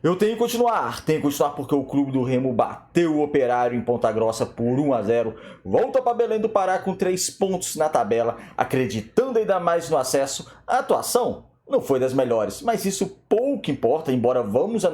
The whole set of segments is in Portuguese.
Eu tenho que continuar porque o Clube do Remo bateu o Operário em Ponta Grossa por 1-0, volta para Belém do Pará com 3 pontos na tabela, acreditando ainda mais no acesso. A atuação não foi das melhores, mas isso pouco importa, embora vamos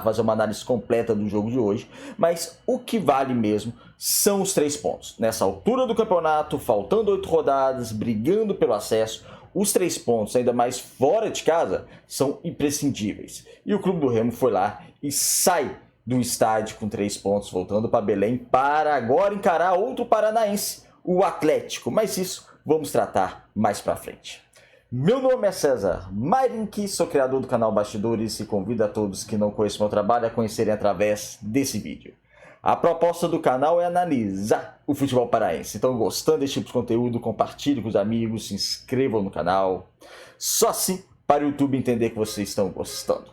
fazer uma análise completa do jogo de hoje, mas o que vale mesmo são os 3 pontos. Nessa altura do campeonato, faltando 8 rodadas, brigando pelo acesso, os 3 pontos, ainda mais fora de casa, são imprescindíveis. E o Clube do Remo foi lá e sai do estádio com 3 pontos, voltando para Belém, para agora encarar outro paranaense, o Atlético. Mas isso vamos tratar mais para frente. Meu nome é César Mairink, sou criador do canal Bastidores e convido a todos que não conhecem meu trabalho a conhecerem através desse vídeo. A proposta do canal é analisar o futebol paraense, então gostando desse tipo de conteúdo, compartilhe com os amigos, se inscrevam no canal, só assim para o YouTube entender que vocês estão gostando.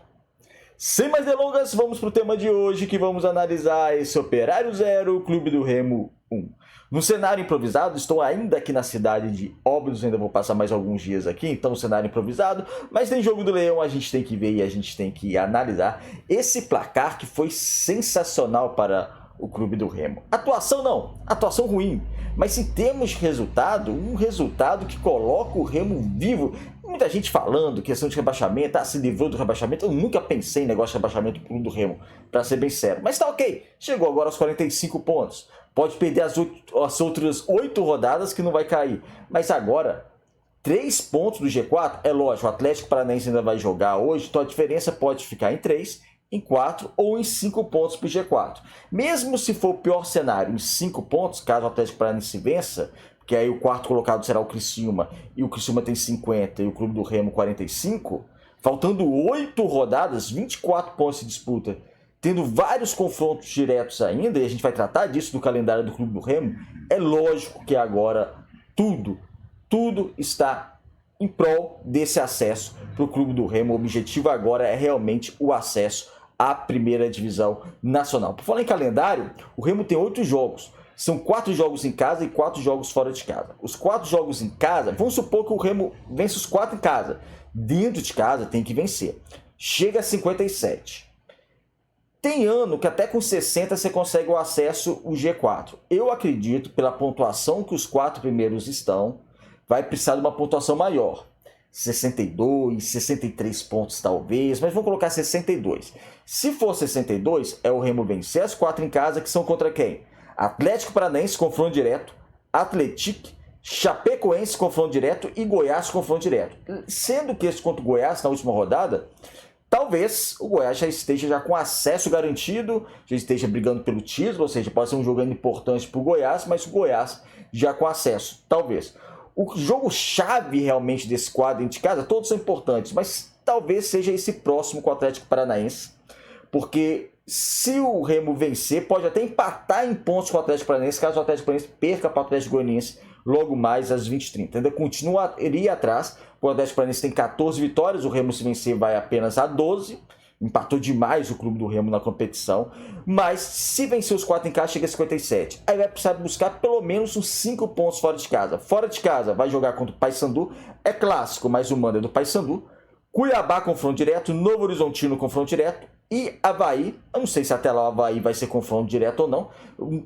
Sem mais delongas, vamos para o tema de hoje, que vamos analisar esse Operário 0, Clube do Remo 1. No cenário improvisado, estou ainda aqui na cidade de Óbidos, ainda vou passar mais alguns dias aqui, então cenário improvisado, mas tem jogo do Leão, a gente tem que ver e a gente tem que analisar esse placar que foi sensacional para o Clube do Remo. Atuação não, atuação ruim, mas em termos de resultado, um resultado que coloca o Remo vivo. Muita gente falando questão de rebaixamento, se livrou do rebaixamento. Eu nunca pensei em negócio de rebaixamento pro do Remo, para ser bem sério. Mas tá ok, chegou agora aos 45 pontos. Pode perder as outras 8 rodadas que não vai cair. Mas agora, 3 pontos do G4, é lógico, o Atlético Paranaense ainda vai jogar hoje, então a diferença pode ficar em 3, em 4 ou em 5 pontos para o G4. Mesmo se for o pior cenário, em 5 pontos, caso o Atlético Paranaense vença, que aí o quarto colocado será o Criciúma, e o Criciúma tem 50 e o Clube do Remo 45, faltando 8 rodadas, 24 pontos de disputa, tendo vários confrontos diretos ainda, e a gente vai tratar disso no calendário do Clube do Remo, é lógico que agora tudo está em prol desse acesso para o Clube do Remo. O objetivo agora é realmente o acesso à primeira divisão nacional. Por falar em calendário, o Remo tem 8 jogos. São 4 jogos em casa e 4 jogos fora de casa. Os 4 jogos em casa, vamos supor que o Remo vence os 4 em casa. Dentro de casa tem que vencer. Chega a 57. Tem ano que até com 60 você consegue o acesso ao G4. Eu acredito, pela pontuação que os 4 primeiros estão, vai precisar de uma pontuação maior. 62, 63 pontos talvez, mas vamos colocar 62. Se for 62, é o Remo vencer as 4 em casa, que são contra quem? Atlético Paranaense, confronto direto, Atlético, Chapecoense, confronto direto e Goiás, confronto direto. Sendo que esse contra o Goiás, na última rodada, talvez o Goiás já esteja com acesso garantido, já esteja brigando pelo título, ou seja, pode ser um jogo importante para o Goiás, mas o Goiás já com acesso, talvez. O jogo-chave realmente desse quadro dentro de casa, todos são importantes, mas talvez seja esse próximo com o Atlético Paranaense, porque se o Remo vencer, pode até empatar em pontos com o Atlético Paranaense, caso o Atlético Paranaense perca para o Atlético Goianiense logo mais às 20h30. Ainda continuaria atrás, o Atlético Paranaense tem 14 vitórias, o Remo se vencer vai apenas a 12, empatou demais o Clube do Remo na competição, mas se vencer os 4 em casa chega a 57. Aí vai precisar buscar pelo menos uns 5 pontos fora de casa. Fora de casa vai jogar contra o Paysandu, é clássico, mas o mando é do Paysandu. Cuiabá, confronto direto, Novo Horizontino, confronto direto, e Avaí, eu não sei se até lá o Avaí vai ser confronto direto ou não,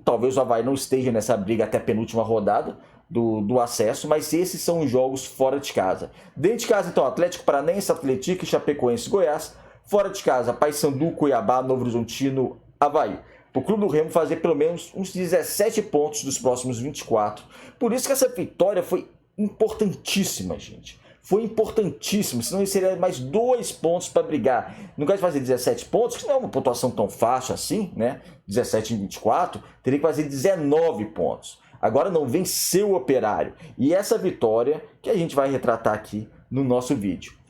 talvez o Avaí não esteja nessa briga até a penúltima rodada do acesso, mas esses são os jogos fora de casa. Dentro de casa, então, Atlético Paranaense, Atlético, Chapecoense, Goiás. Fora de casa, Paysandu, Cuiabá, Novo Horizontino, Avaí. Para o Clube do Remo fazer pelo menos uns 17 pontos dos próximos 24. Por isso que essa vitória foi importantíssima, gente. Foi importantíssimo, senão seria mais 2 pontos para brigar. No caso de fazer 17 pontos, que não é uma pontuação tão fácil assim, né? 17 em 24, teria que fazer 19 pontos. Agora não, venceu o Operário. E essa vitória que a gente vai retratar aqui no nosso vídeo.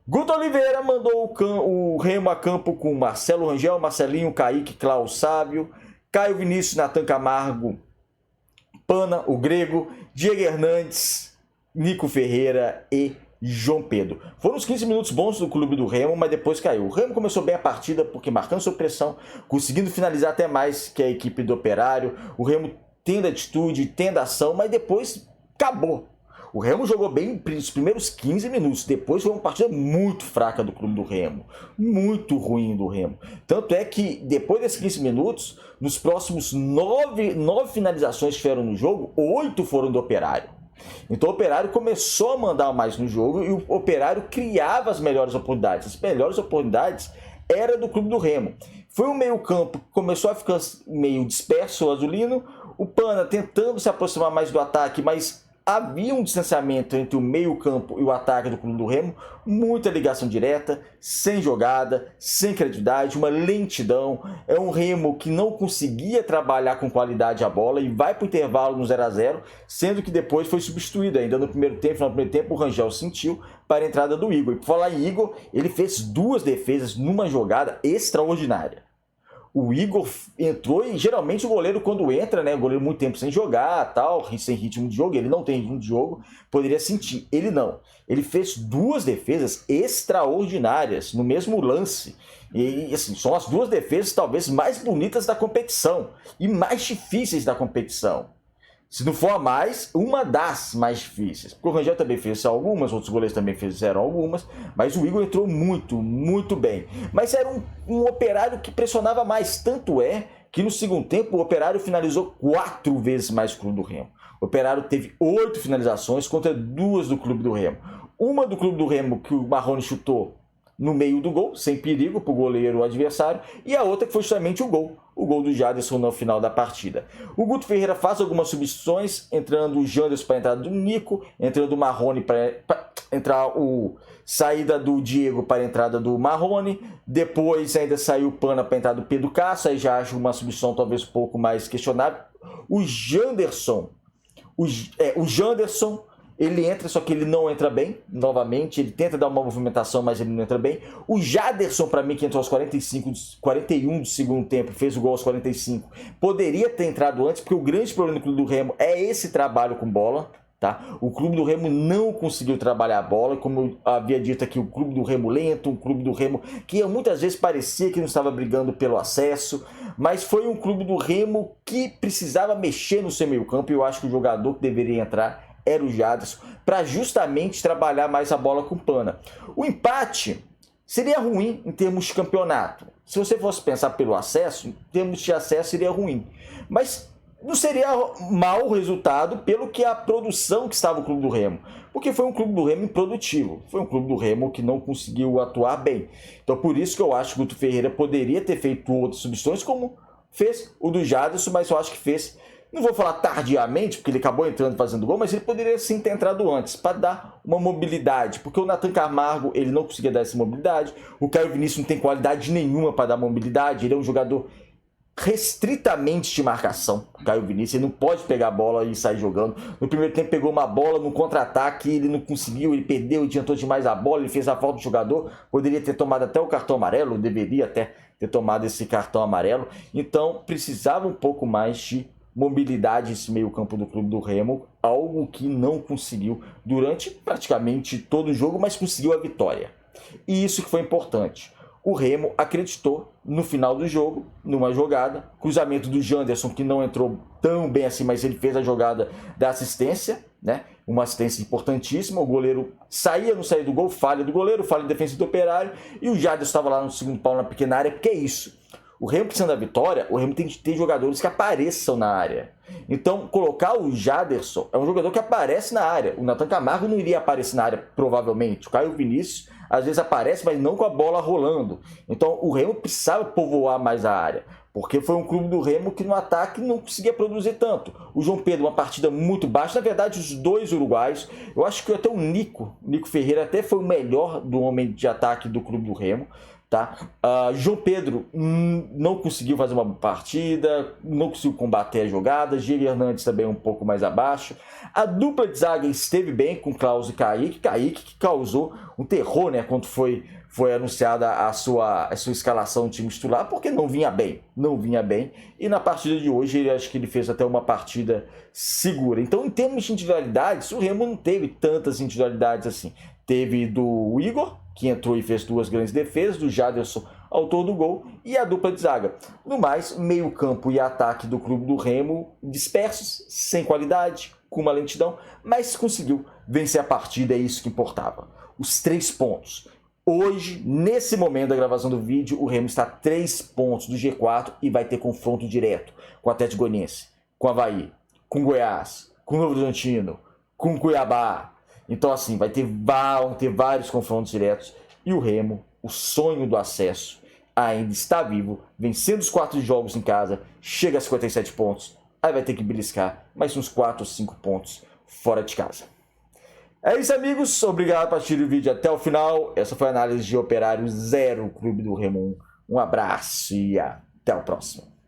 Guto Oliveira mandou o Remo a campo com Marcelo Rangel, Marcelinho, Kaique, Klaus Sábio, Caio Vinícius, Natan Camargo, Pana, o Grego, Diego Hernandes, Nico Ferreira e João Pedro. Foram os 15 minutos bons do Clube do Remo, mas depois caiu. O Remo começou bem a partida porque marcando sua pressão, conseguindo finalizar até mais que a equipe do Operário. O Remo tendo atitude, tendo ação, mas depois acabou. O Remo jogou bem nos primeiros 15 minutos, depois foi uma partida muito fraca do clube do Remo, muito ruim do Remo. Tanto é que depois desses 15 minutos, nos próximos 9 finalizações que tiveram no jogo, 8 foram do Operário. Então o Operário começou a mandar mais no jogo e o Operário criava as melhores oportunidades. As melhores oportunidades eram do clube do Remo. Foi um meio-campo que começou a ficar meio disperso, o Azulino. O Pana tentando se aproximar mais do ataque, mas havia um distanciamento entre o meio-campo e o ataque do clube do Remo. Muita ligação direta, sem jogada, sem criatividade, uma lentidão. É um Remo que não conseguia trabalhar com qualidade a bola e vai para o intervalo no 0 a 0, sendo que depois foi substituído ainda no primeiro tempo. No primeiro tempo o Rangel sentiu para a entrada do Igor. E por falar em Igor, ele fez 2 defesas numa jogada extraordinária. O Igor entrou e geralmente o goleiro quando entra, né, o goleiro muito tempo sem jogar, tal, sem ritmo de jogo, ele não tem ritmo de jogo, poderia sentir. Ele não. Ele fez 2 defesas extraordinárias no mesmo lance. E assim, são as 2 defesas talvez mais bonitas da competição e mais difíceis da competição. Se não for a mais, uma das mais difíceis. Porque o Rangel também fez algumas, outros goleiros também fizeram algumas, mas o Igor entrou muito bem. Mas era um Operário que pressionava mais, tanto é que no segundo tempo o Operário finalizou 4 vezes mais que o Clube do Remo. O Operário teve 8 finalizações contra 2 do Clube do Remo. Uma do Clube do Remo que o Marrone chutou no meio do gol, sem perigo para o goleiro adversário, e a outra que foi justamente o gol do Jaderson no final da partida. O Guto Ferreira faz algumas substituições, entrando o Janderson para a entrada do Nico, entrando o Marrone para entrar saída do Diego para a entrada do Marrone, depois ainda saiu o Pana para a entrada do Pedro Castro, aí já acho uma substituição talvez um pouco mais questionável. O Janderson, ele entra, só que ele não entra bem, novamente, ele tenta dar uma movimentação, mas ele não entra bem. O Jaderson, para mim, que entrou aos 41 do segundo tempo, fez o gol aos 45, poderia ter entrado antes, porque o grande problema do Clube do Remo é esse trabalho com bola, tá? O Clube do Remo não conseguiu trabalhar a bola, como eu havia dito aqui, o Clube do Remo lento, um Clube do Remo que muitas vezes parecia que não estava brigando pelo acesso, mas foi um Clube do Remo que precisava mexer no seu meio-campo, e eu acho que o jogador que deveria entrar era o Jaderson, para justamente trabalhar mais a bola com o Pana. O empate seria ruim em termos de campeonato. Se você fosse pensar pelo acesso, em termos de acesso seria ruim. Mas não seria mau o resultado pelo que a produção que estava o Clube do Remo. Porque foi um Clube do Remo improdutivo. Foi um Clube do Remo que não conseguiu atuar bem. Então por isso que eu acho que o Guto Ferreira poderia ter feito outras substituições, como fez o do Jaderson, mas eu acho que fez... Não vou falar tardiamente, porque ele acabou entrando fazendo gol, mas ele poderia sim ter entrado antes, para dar uma mobilidade. Porque o Nathan Camargo, ele não conseguia dar essa mobilidade. O Caio Vinícius não tem qualidade nenhuma para dar mobilidade. Ele é um jogador restritamente de marcação. O Caio Vinícius, ele não pode pegar a bola e sair jogando. No primeiro tempo pegou uma bola no contra-ataque, ele não conseguiu, ele perdeu, adiantou demais a bola, ele fez a falta do jogador. Poderia ter tomado até o cartão amarelo, deveria até ter tomado esse cartão amarelo. Então precisava um pouco mais de mobilidade esse meio campo do Clube do Remo, algo que não conseguiu durante praticamente todo o jogo, mas conseguiu a vitória. E isso que foi importante. O Remo acreditou no final do jogo, numa jogada, cruzamento do Janderson, que não entrou tão bem assim, mas ele fez a jogada da assistência, né? Uma assistência importantíssima, o goleiro saía, não saía do gol, falha do goleiro, falha de defesa do Operário, e o Jaderson estava lá no segundo pau na pequena área, porque é isso. O Remo precisando da vitória, o Remo tem que ter jogadores que apareçam na área. Então, colocar o Jaderson é um jogador que aparece na área. O Nathan Camargo não iria aparecer na área, provavelmente. O Caio Vinícius, às vezes, aparece, mas não com a bola rolando. Então, o Remo precisava povoar mais a área. Porque foi um clube do Remo que no ataque não conseguia produzir tanto. O João Pedro, uma partida muito baixa. Na verdade, os dois uruguaios, eu acho que até o Nico Ferreira até foi o melhor do homem de ataque do clube do Remo. Tá? João Pedro não conseguiu fazer uma partida, não conseguiu combater a jogada. Gil Hernandes também um pouco mais abaixo. A dupla de zaga esteve bem com Klaus e Kaique. Kaique que causou um terror, né, quando foi anunciada a sua escalação do time titular, porque não vinha bem. E na partida de hoje, acho que ele fez até uma partida segura. Então, em termos de individualidades, o Remo não teve tantas individualidades assim. Teve do Igor, que entrou e fez 2 grandes defesas, do Jaderson autor do gol, e a dupla de zaga. No mais, meio campo e ataque do clube do Remo dispersos, sem qualidade, com uma lentidão, mas conseguiu vencer a partida, é isso que importava. Os 3 pontos. Hoje, nesse momento da gravação do vídeo, o Remo está a 3 pontos do G4 e vai ter confronto direto com o Atlético Goianiense, com o Avaí, com o Goiás, com o Novo Horizontino, com o Cuiabá. Então, assim, vão ter vários confrontos diretos. E o Remo, o sonho do acesso, ainda está vivo, vencendo os 4 jogos em casa, chega a 57 pontos. Aí vai ter que beliscar mais uns 4 ou 5 pontos fora de casa. É isso, amigos. Obrigado por assistir o vídeo até o final. Essa foi a análise de Operário 0, Clube do Remo 1. Um abraço e até o próximo.